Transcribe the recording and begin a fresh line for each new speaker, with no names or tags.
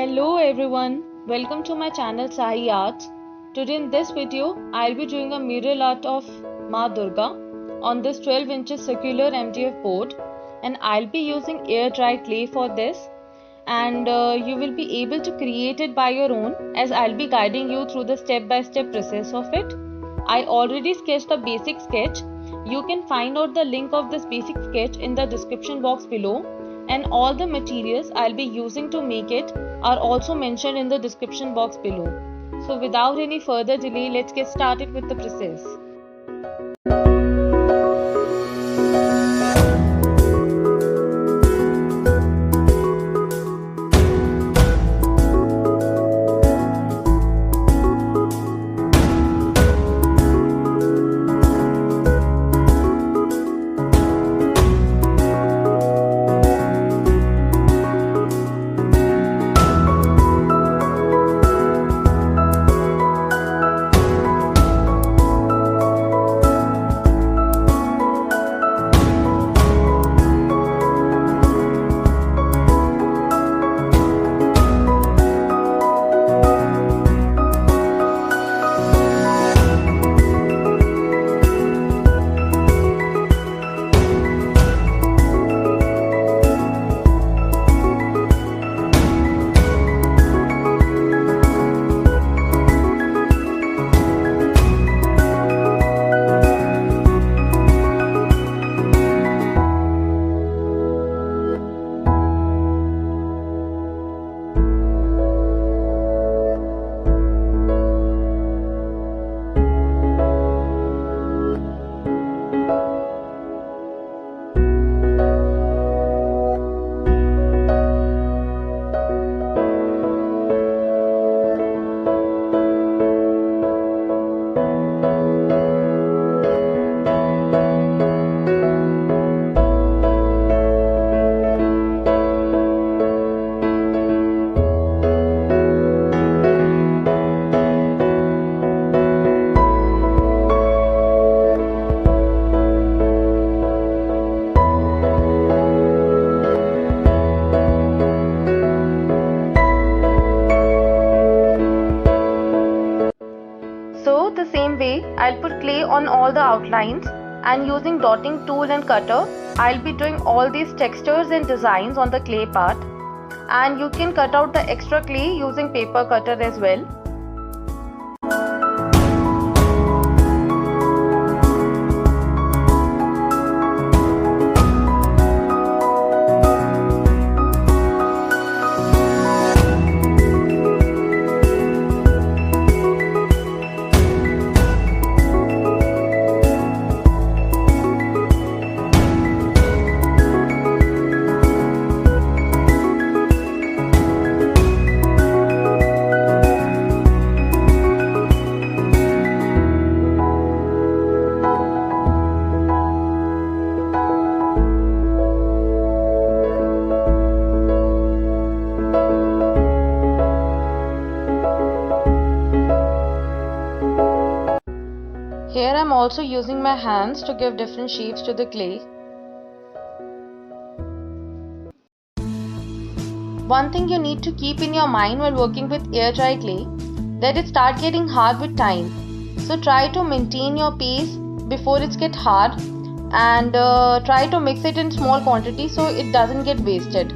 Hello everyone, welcome to my channel Sahi Arts. Today in this video, I'll be doing a mural art of Maa Durga on this 12 inches circular MDF board, and I'll be using air dry clay for this, and you will be able to create it by your own as I'll be guiding you through the step-by-step process of it. I already sketched the basic sketch. You can find out the link of this basic sketch in the description box below, and all the materials I'll be using to make it are also mentioned in the description box below. So without any further delay, let's get started with the process. So the same way, I'll put clay on all the outlines, and using dotting tool and cutter, I'll be doing all these textures and designs on the clay part, and you can cut out the extra clay using paper cutter as well. Here I am also using my hands to give different shapes to the clay. One thing you need to keep in your mind while working with air dry clay, that it starts getting hard with time. So try to maintain your pace before it gets hard, and try to mix it in small quantities so it doesn't get wasted.